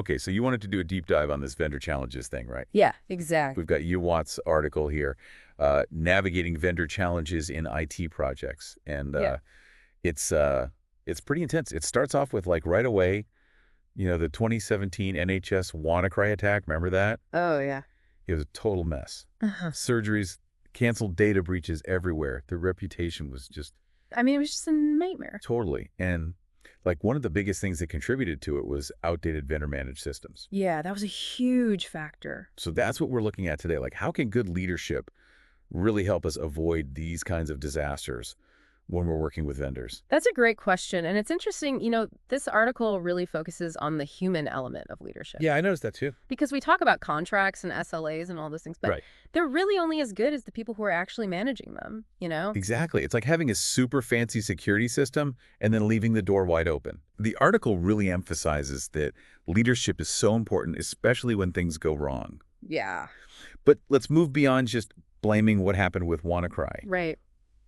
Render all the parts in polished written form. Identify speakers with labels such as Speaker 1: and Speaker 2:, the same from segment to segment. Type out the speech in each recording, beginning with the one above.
Speaker 1: Okay, so you wanted to do a deep dive on this vendor challenges thing, right?
Speaker 2: Yeah, exactly.
Speaker 1: We've got 𝗂𝗧's article here, navigating vendor challenges in IT projects, and it's pretty intense. It starts off with like right away, the 2017 NHS WannaCry attack. Remember that?
Speaker 2: Oh, yeah.
Speaker 1: It was a total mess. Surgeries, canceled data breaches everywhere. The reputation was just...
Speaker 2: I mean, it was just a nightmare.
Speaker 1: Totally. And like one of the biggest things that contributed to it was outdated vendor managed systems.
Speaker 2: Yeah, that was a huge factor.
Speaker 1: So that's what we're looking at today. Like, how can good leadership really help us avoid these kinds of disasters when we're working with vendors?
Speaker 2: That's a great question. And it's interesting, this article really focuses on the human element of leadership.
Speaker 1: Yeah, I noticed that too.
Speaker 2: Because we talk about contracts and SLAs and all those things, but they're really only as good as the people who are actually managing them,
Speaker 1: Exactly. It's like having a super fancy security system and then leaving the door wide open. The article really emphasizes that leadership is so important, especially when things go wrong.
Speaker 2: Yeah.
Speaker 1: But let's move beyond just blaming what happened with WannaCry.
Speaker 2: Right.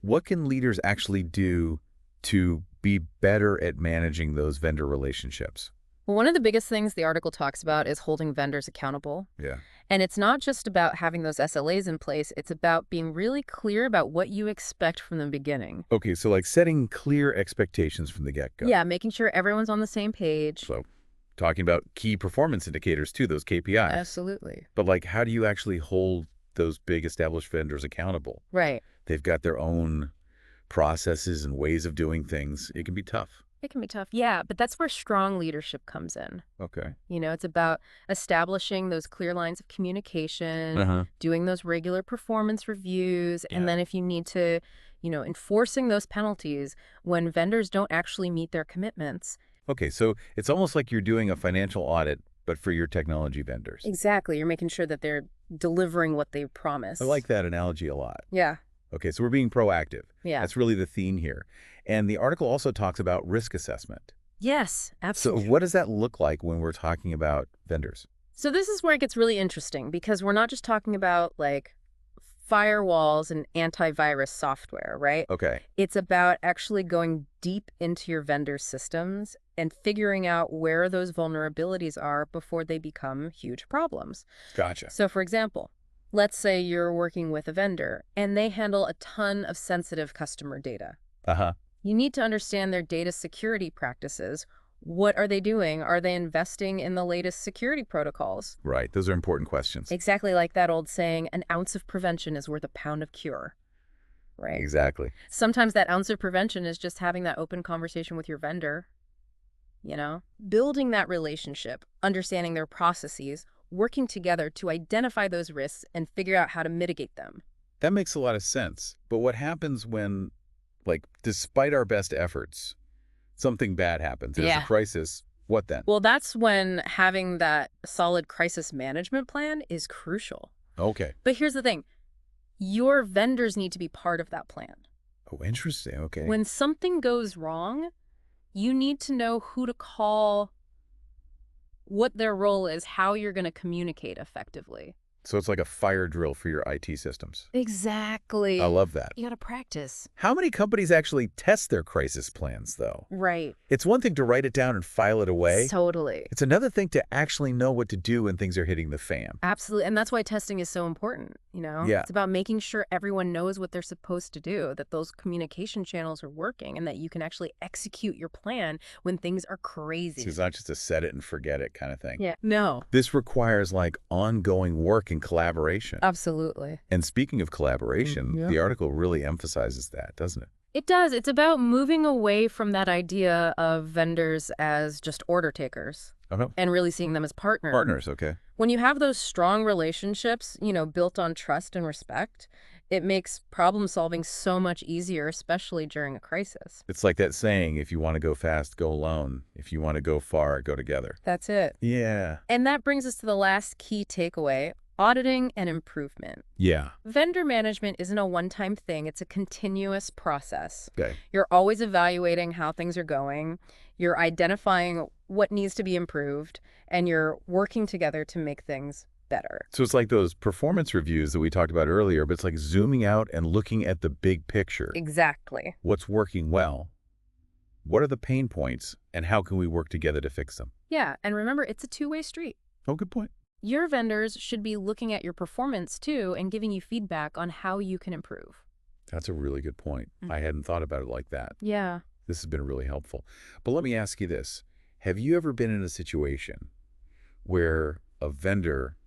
Speaker 1: What can leaders actually do to be better at managing those vendor relationships?
Speaker 2: Well, one of the biggest things the article talks about is holding vendors accountable.
Speaker 1: Yeah.
Speaker 2: And it's not just about having those SLAs in place. It's about being really clear about what you expect from the beginning.
Speaker 1: Okay, so like setting clear expectations from the get-go.
Speaker 2: Yeah, making sure everyone's on the same page.
Speaker 1: So talking about key performance indicators too, those KPIs.
Speaker 2: Absolutely.
Speaker 1: But like, how do you actually hold those big established vendors accountable?
Speaker 2: Right.
Speaker 1: They've got their own processes and ways of doing things. It can be tough.
Speaker 2: It can be tough. Yeah, but that's where strong leadership comes in.
Speaker 1: Okay.
Speaker 2: It's about establishing those clear lines of communication, doing those regular performance reviews, and then if you need to, enforcing those penalties when vendors don't actually meet their commitments.
Speaker 1: Okay, so it's almost like you're doing a financial audit, but for your technology vendors.
Speaker 2: Exactly. You're making sure that they're delivering what they promise.
Speaker 1: I like that analogy a lot.
Speaker 2: Yeah.
Speaker 1: Okay, so we're being proactive.
Speaker 2: Yeah.
Speaker 1: That's really the theme here. And the article also talks about risk assessment.
Speaker 2: Yes, absolutely.
Speaker 1: So what does that look like when we're talking about vendors?
Speaker 2: So this is where it gets really interesting because we're not just talking about like firewalls and antivirus software, right?
Speaker 1: Okay.
Speaker 2: It's about actually going deep into your vendor systems and figuring out where those vulnerabilities are before they become huge problems.
Speaker 1: Gotcha.
Speaker 2: So for example, let's say you're working with a vendor and they handle a ton of sensitive customer data. You need to understand their data security practices. What are they doing? Are they investing in the latest security protocols?
Speaker 1: Right. Those are important questions.
Speaker 2: Exactly like that old saying, an ounce of prevention is worth a pound of cure. Right.
Speaker 1: Exactly.
Speaker 2: Sometimes that ounce of prevention is just having that open conversation with your vendor, building that relationship, understanding their processes, working together to identify those risks and figure out how to mitigate them.
Speaker 1: That makes a lot of sense. But what happens when, like, despite our best efforts, something bad happens? There's a crisis. What then?
Speaker 2: Well, that's when having that solid crisis management plan is crucial.
Speaker 1: Okay.
Speaker 2: But here's the thing. Your vendors need to be part of that plan.
Speaker 1: Oh, interesting. Okay.
Speaker 2: When something goes wrong, you need to know who to call, what their role is, how you're going to communicate effectively.
Speaker 1: So it's like a fire drill for your IT systems.
Speaker 2: Exactly.
Speaker 1: I love that.
Speaker 2: You got to practice.
Speaker 1: How many companies actually test their crisis plans, though?
Speaker 2: Right.
Speaker 1: It's one thing to write it down and file it away.
Speaker 2: Totally.
Speaker 1: It's another thing to actually know what to do when things are hitting the fan.
Speaker 2: Absolutely. And that's why testing is so important,
Speaker 1: Yeah.
Speaker 2: It's about making sure everyone knows what they're supposed to do, that those communication channels are working, and that you can actually execute your plan when things are crazy.
Speaker 1: So it's not just a set it and forget it kind of thing.
Speaker 2: Yeah. No.
Speaker 1: This requires like ongoing work and collaboration.
Speaker 2: Absolutely.
Speaker 1: And speaking of collaboration, the article really emphasizes that, doesn't it?
Speaker 2: It does. It's about moving away from that idea of vendors as just order takers and really seeing them as partners.
Speaker 1: Partners, okay.
Speaker 2: When you have those strong relationships, built on trust and respect, it makes problem solving so much easier, especially during a crisis.
Speaker 1: It's like that saying, if you want to go fast, go alone. If you want to go far, go together.
Speaker 2: That's it.
Speaker 1: Yeah.
Speaker 2: And that brings us to the last key takeaway. Auditing and improvement.
Speaker 1: Yeah.
Speaker 2: Vendor management isn't a one-time thing. It's a continuous process.
Speaker 1: Okay.
Speaker 2: You're always evaluating how things are going. You're identifying what needs to be improved, and you're working together to make things better.
Speaker 1: So it's like those performance reviews that we talked about earlier, but it's like zooming out and looking at the big picture.
Speaker 2: Exactly.
Speaker 1: What's working well? What are the pain points, and how can we work together to fix them?
Speaker 2: Yeah, and remember, it's a two-way street.
Speaker 1: Oh, good point.
Speaker 2: Your vendors should be looking at your performance, too, and giving you feedback on how you can improve.
Speaker 1: That's a really good point. I hadn't thought about it like that.
Speaker 2: Yeah.
Speaker 1: This has been really helpful. But let me ask you this. Have you ever been in a situation where a vendor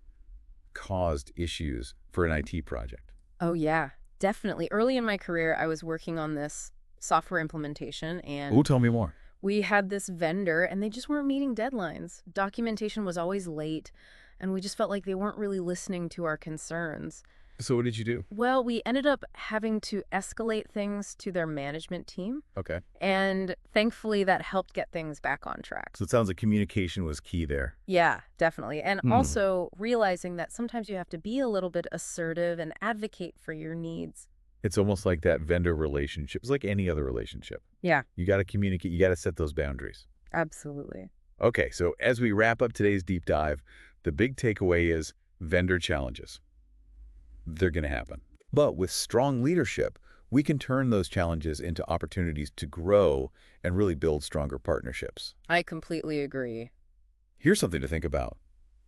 Speaker 1: caused issues for an IT project?
Speaker 2: Oh, yeah, definitely. Early in my career, I was working on this software implementation, and
Speaker 1: Oh, tell me more.
Speaker 2: we had this vendor, and they just weren't meeting deadlines. Documentation was always late, and we just felt like they weren't really listening to our concerns.
Speaker 1: So what did you do?
Speaker 2: Well, we ended up having to escalate things to their management team,
Speaker 1: Okay.
Speaker 2: and thankfully that helped get things back on track.
Speaker 1: So it sounds like communication was key there.
Speaker 2: Yeah, definitely. And also realizing that sometimes you have to be a little bit assertive and advocate for your needs.
Speaker 1: It's almost like that vendor relationship. It's like any other relationship.
Speaker 2: Yeah,
Speaker 1: You got to communicate. You got to set those boundaries.
Speaker 2: absolutely.
Speaker 1: Okay, so as we wrap up today's deep dive, the big takeaway is vendor challenges. They're going to happen. But with strong leadership, we can turn those challenges into opportunities to grow and really build stronger partnerships.
Speaker 2: I completely agree.
Speaker 1: Here's something to think about.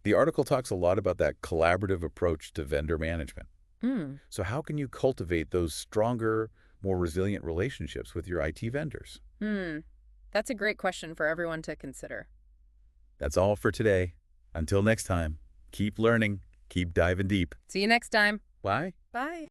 Speaker 1: The article talks a lot about that collaborative approach to vendor management. So how can you cultivate those stronger, more resilient relationships with your IT vendors?
Speaker 2: That's a great question for everyone to consider.
Speaker 1: That's all for today. Until next time, keep learning, keep diving deep.
Speaker 2: See you next time.
Speaker 1: Bye.
Speaker 2: Bye.